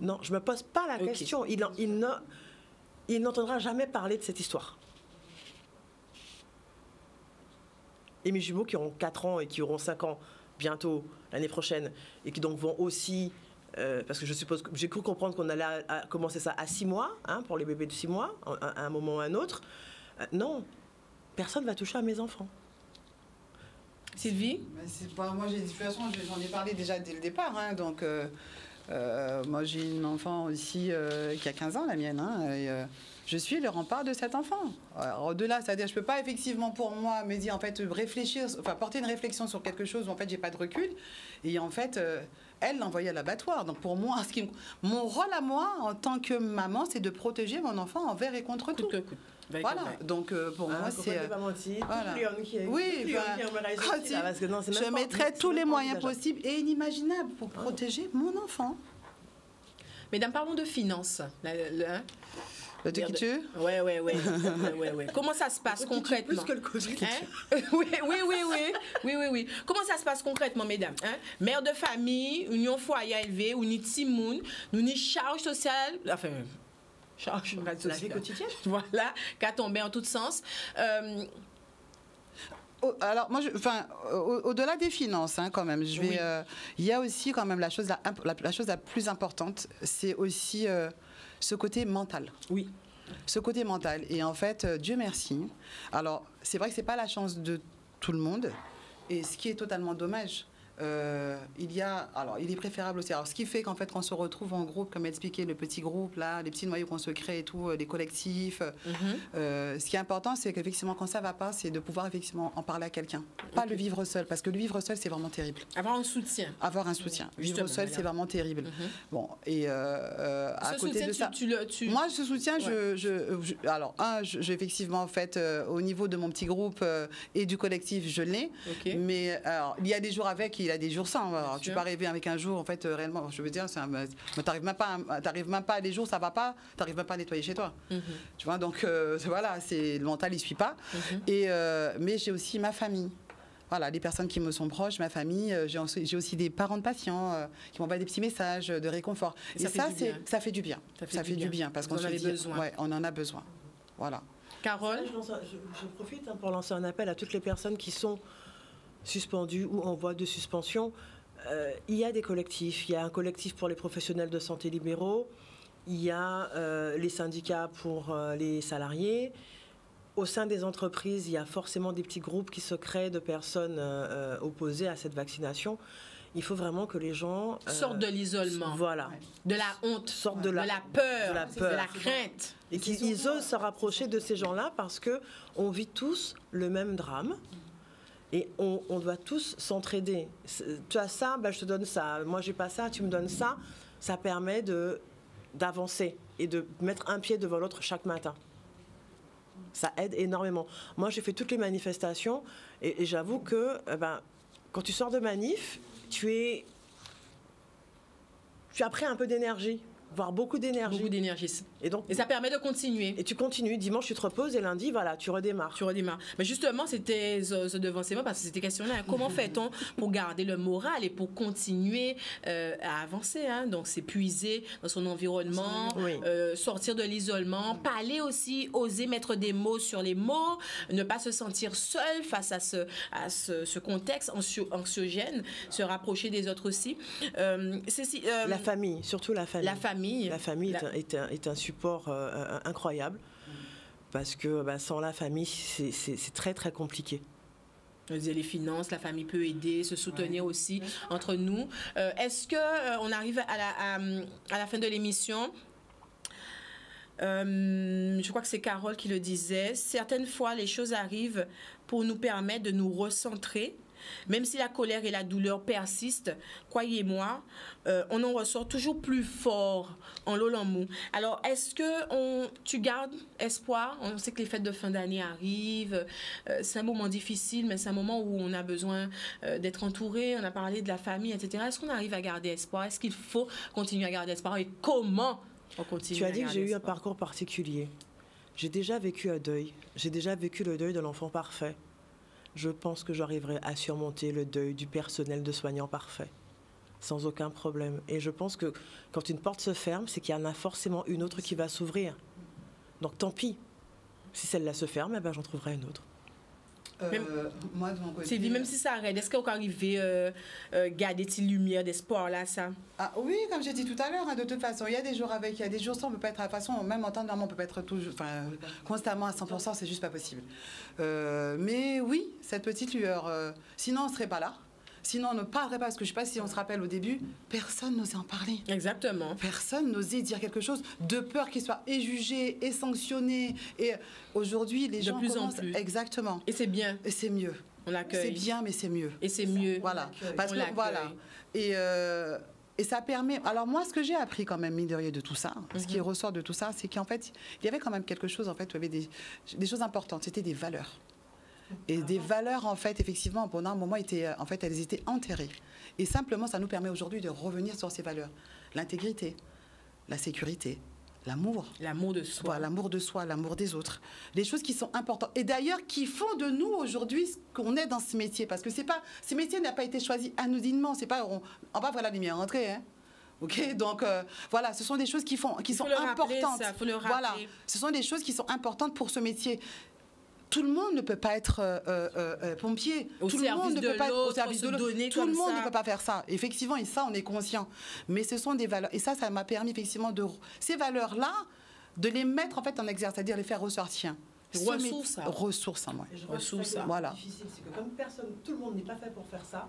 Non, je ne me pose pas la question. Il n'entendra jamais parler de cette histoire. Et mes jumeaux qui auront 4 ans et qui auront 5 ans bientôt, l'année prochaine, et qui donc vont aussi... parce que je suppose que j'ai cru comprendre qu'on allait commencer ça à 6 mois, hein, pour les bébés de 6 mois, à un moment ou à un autre. Non, personne ne va toucher à mes enfants. Sylvie? Moi, de toute façon, j'en ai parlé déjà dès le départ. Hein, donc, moi, j'ai une enfant aussi qui a 15 ans, la mienne. Hein, et, je suis le rempart de cet enfant. Alors, au-delà, c'est-à-dire, je ne peux pas effectivement pour moi me dire, en fait, réfléchir, enfin, porter une réflexion sur quelque chose où, en fait, j'ai pas de recul. Et en fait, elle l'envoyait à l'abattoir. Donc pour moi, mon rôle à moi, en tant que maman, c'est de protéger mon enfant envers et contre tout. Voilà, donc pour moi c'est... Voilà. Oui, je mettrai tous les moyens possibles et inimaginables pour protéger mon enfant. Mesdames, parlons de finances. Le TQTE ? Ouais. Comment ça se passe concrètement? Plus que le Covid. Oui. Comment ça se passe concrètement, mesdames? Mère de famille, union foyer élevé, ou ni timoun, nous ni charge sociale, enfin, charge la vie quotidienne. Voilà, qui a tombé en tout sens. Alors, moi, au-delà des finances, quand même, il y a aussi quand même la chose la plus importante, c'est aussi ce côté mental. Oui. Ce côté mental. Et en fait, Dieu merci. Alors, c'est vrai que c'est pas la chance de tout le monde, et ce qui est totalement dommage. Il est préférable aussi. Alors, ce qui fait qu'en fait, quand on se retrouve en groupe, comme expliqué, le petit groupe, là, les petits noyaux qu'on se crée et tout, les collectifs, ce qui est important, c'est qu'effectivement, quand ça va pas, c'est de pouvoir effectivement en parler à quelqu'un. Pas le vivre seul, parce que le vivre seul, c'est vraiment terrible. Avoir un soutien. Avoir un soutien. Vivre seul, c'est vraiment terrible. Bon, et à côté de ça, moi, ce soutien, effectivement, en fait, au niveau de mon petit groupe et du collectif, je l'ai. Mais alors, il y a des jours avec, il a des jours sans. Alors, tu peux arriver avec un jour, en fait, réellement, je veux dire, t'arrives même pas, les jours, ça va pas, t'arrives même pas à nettoyer chez toi. Tu vois, donc voilà, le mental, il suit pas. Mais j'ai aussi ma famille. Voilà, les personnes qui me sont proches, ma famille, j'ai aussi des parents de patients qui m'envoient des petits messages de réconfort. Et ça fait du bien. Ça fait du bien parce qu'on se dit, on en a besoin. Voilà. Carole, je profite pour lancer un appel à toutes les personnes qui sont suspendues ou en voie de suspension. Il y a des collectifs. Il y a un collectif pour les professionnels de santé libéraux. Il y a les syndicats pour les salariés. Au sein des entreprises, il y a forcément des petits groupes qui se créent de personnes opposées à cette vaccination. Il faut vraiment que les gens sortent de l'isolement, voilà, de la honte, sortent de la peur, de la crainte. Et qu'ils osent se rapprocher de ces gens-là parce qu'on vit tous le même drame. Et on doit tous s'entraider. Tu as ça, je te donne ça. Moi, j'ai pas ça, tu me donnes ça. Ça permet d'avancer et de mettre un pied devant l'autre chaque matin. Ça aide énormément. Moi, j'ai fait toutes les manifestations et j'avoue que quand tu sors de manif, tu as pris un peu d'énergie, voire beaucoup d'énergie. Beaucoup d'énergie. Et ça permet de continuer. Et tu continues. Dimanche, tu te reposes et lundi, voilà, tu redémarres. Mais justement, c'était ce devancement parce que c'était question-là. Comment fait-on pour garder le moral et pour continuer à avancer, Donc, c'est puiser dans son environnement, sortir de l'isolement, parler aussi, oser mettre des mots sur les mots, ne pas se sentir seul face à ce contexte anxiogène, se rapprocher des autres aussi. La famille, surtout la famille. La famille est un support incroyable parce que sans la famille, c'est très très compliqué. On disait les finances, la famille peut aider, se soutenir aussi entre nous. Est-ce qu'on arrive à la fin de l'émission? Je crois que c'est Carole qui le disait. Certaines fois, les choses arrivent pour nous permettre de nous recentrer. Même si la colère et la douleur persistent, croyez-moi, on en ressort toujours plus fort en l'Olamou. Alors, est-ce que tu gardes espoir? On sait que les fêtes de fin d'année arrivent. C'est un moment difficile, mais c'est un moment où on a besoin d'être entouré. On a parlé de la famille, etc. Est-ce qu'on arrive à garder espoir? Est-ce qu'il faut continuer à garder espoir? Et comment on continue à garder espoir? Tu as dit que j'ai eu un parcours particulier. J'ai déjà vécu un deuil. J'ai déjà vécu le deuil de l'enfant parfait. Je pense que j'arriverai à surmonter le deuil du personnel de soignants parfait, sans aucun problème. Et je pense que quand une porte se ferme, c'est qu'il y en a forcément une autre qui va s'ouvrir. Donc tant pis. Si celle-là se ferme, j'en trouverai une autre. Moi, de mon côté... Sylvie, même si ça arrête, est-ce qu'on peut arriver à garder cette lumière d'espoir là, ça? Oui, comme j'ai dit tout à l'heure, de toute façon, il y a des jours avec, il y a des jours sans, on peut pas être à la façon, même en temps normal, on peut pas être constamment à 100%, c'est juste pas possible. Mais oui, cette petite lueur, sinon on serait pas là. Sinon, on ne parlerait pas, parce que je ne sais pas si on se rappelle au début, personne n'osait en parler. Exactement. Personne n'osait dire quelque chose de peur qu'il soit jugé et sanctionné. Et aujourd'hui, les gens de plus en plus. Exactement. Et c'est bien. Et c'est mieux. On l'accueille. C'est bien, mais c'est mieux. Et c'est mieux. Voilà. Parce On que l'accueille. voilà. Et ça permet. Alors moi, ce que j'ai appris quand même, mine de rien, de tout ça, ce qui ressort de tout ça, c'est qu'en fait, il y avait quand même quelque chose, en fait, où il y avait des choses importantes. C'était des valeurs. Et des valeurs, en fait, effectivement, pendant un moment, en fait, elles étaient enterrées. Et simplement, ça nous permet aujourd'hui de revenir sur ces valeurs. L'intégrité, la sécurité, l'amour. L'amour de soi. Voilà, l'amour de soi, l'amour des autres. Les choses qui sont importantes. Et d'ailleurs, qui font de nous aujourd'hui ce qu'on est dans ce métier. Parce que ce métier n'a pas été choisi anodinement. C'est pas, on va voir la lumière entrer, hein. Ok, donc voilà, ce sont des choses qui sont importantes. Ça, faut le rappeler. Voilà, ce sont des choses qui sont importantes pour ce métier. Tout le monde ne peut pas être pompier. Au Tout le monde ne peut pas être au service de l'autre. Tout le monde ne peut pas faire ça. Effectivement, et ça, on est conscient. Mais ce sont des valeurs. Et ça m'a permis effectivement ces valeurs-là, de les mettre en fait en exercice, c'est-à-dire les faire ressortir. Ressources, moi. Ressources. Voilà. Difficile, c'est que comme tout le monde n'est pas fait pour faire ça.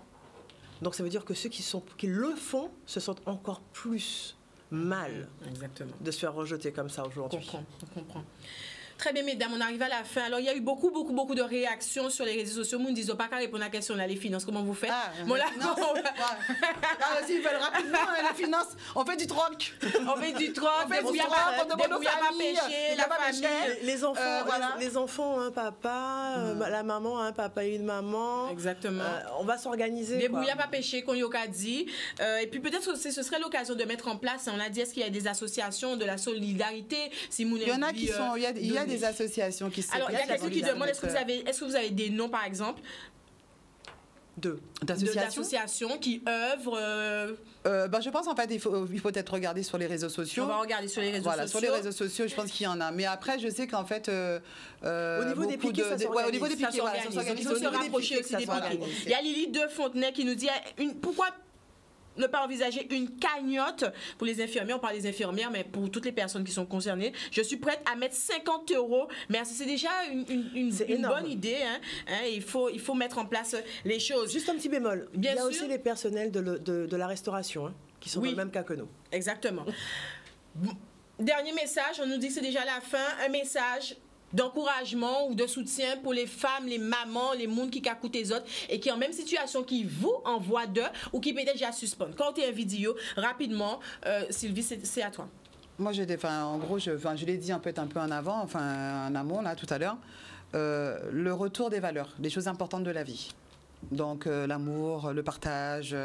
Donc ça veut dire que ceux qui le font se sentent encore plus mal. Exactement. De se faire rejeter comme ça aujourd'hui. On comprend. Très bien, mesdames, on arrive à la fin. Alors, il y a eu beaucoup de réactions sur les réseaux sociaux. Nous ne disons pas qu'à répondre à la question, là, les finances, comment vous faites? S'ils veulent rapidement, les finances, on fait du troc. On fait du troc, on pas pêcher, la famille. Les enfants, un papa, la maman, un papa et une maman. Exactement. On va s'organiser. Débrouillard pas pêcher, qu'on y a dit. Et puis, peut-être que ce serait l'occasion de mettre en place, on a dit, est-ce qu'il y a des associations de la solidarité? Il y en a qui sont, il y a des associations qui sont... Alors, il y a quelqu'un qui demande, est-ce que vous avez des noms, par exemple, d'associations qui œuvrent je pense en fait il faut peut-être regarder sur les réseaux sociaux. On va regarder sur les réseaux sociaux. Sur les réseaux sociaux, je pense qu'il y en a. Mais après, je sais qu'en fait, au niveau des piquets, ça s'organise. Au niveau des piquets, il faut se rapprocher aussi des piquets. Il y a Lily de Fontenay qui nous dit pourquoi ne pas envisager une cagnotte pour les infirmières. On parle des infirmières, mais pour toutes les personnes qui sont concernées. Je suis prête à mettre 50 €. Merci, c'est déjà une bonne idée. Il faut mettre en place les choses. Juste un petit bémol. Bien sûr. Il y a aussi les personnels de la restauration qui sont dans le même cas que nous. Exactement. Dernier message, on nous dit que c'est déjà la fin. Un message d'encouragement ou de soutien pour les femmes, les mamans, les mondes qui écoutent les autres et qui en même situation qui vous envoient d'eux ou qui peut-être déjà suspendent. Quand tu es en vidéo, rapidement, Sylvie, c'est à toi. Moi, en gros, je l'ai dit un peu en avant, en amont, là, tout à l'heure, le retour des valeurs, des choses importantes de la vie. Donc, l'amour, le partage,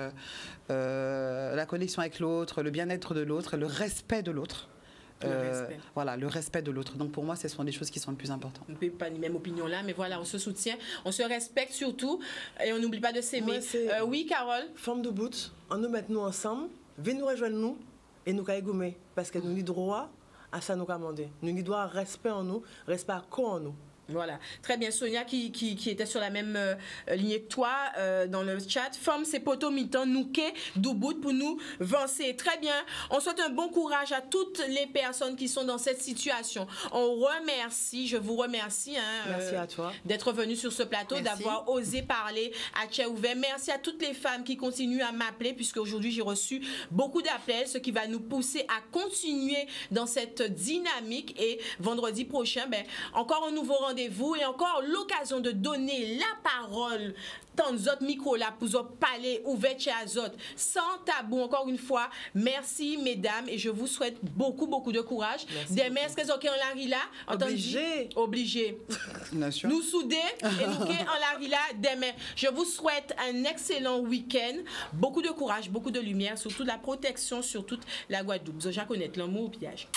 la connexion avec l'autre, le bien-être de l'autre, le respect de l'autre. Voilà, le respect de l'autre. Donc pour moi, ce sont des choses qui sont les plus importantes. On ne peut pas les mêmes opinions là, mais voilà, on se soutient, on se respecte surtout et on n'oublie pas de s'aimer. Oui, Carole. Forme de bout, on nous met nous ensemble, venez nous rejoindre nous et nous caïgoumer parce que nous avons droit à ça nous commander. Nous avons droit à respect en nous, respect à quoi en nous. Voilà, très bien. Sonia qui était sur la même lignée que toi dans le chat. Femme, c'est poto mitan, nouké, doubout pour nous vancer. Très bien. On souhaite un bon courage à toutes les personnes qui sont dans cette situation. On remercie, je vous remercie. Merci à toi. D'être venu sur ce plateau, d'avoir osé parler à Tchè Ouvert. Merci à toutes les femmes qui continuent à m'appeler, puisque aujourd'hui j'ai reçu beaucoup d'appels, ce qui va nous pousser à continuer dans cette dynamique. Et vendredi prochain, encore un nouveau rendez-vous et encore l'occasion de donner la parole dans notre micro là pour parler ouvert chez Azot sans tabou. Encore une fois, merci mesdames et je vous souhaite beaucoup de courage. Demain, est-ce que vous en larry là? Obligé. Nous souder et nous en larry là demain. Je vous souhaite un excellent week-end, beaucoup de courage, beaucoup de lumière, surtout de la protection sur toute la Guadeloupe. Vous connaissez l'amour au piège.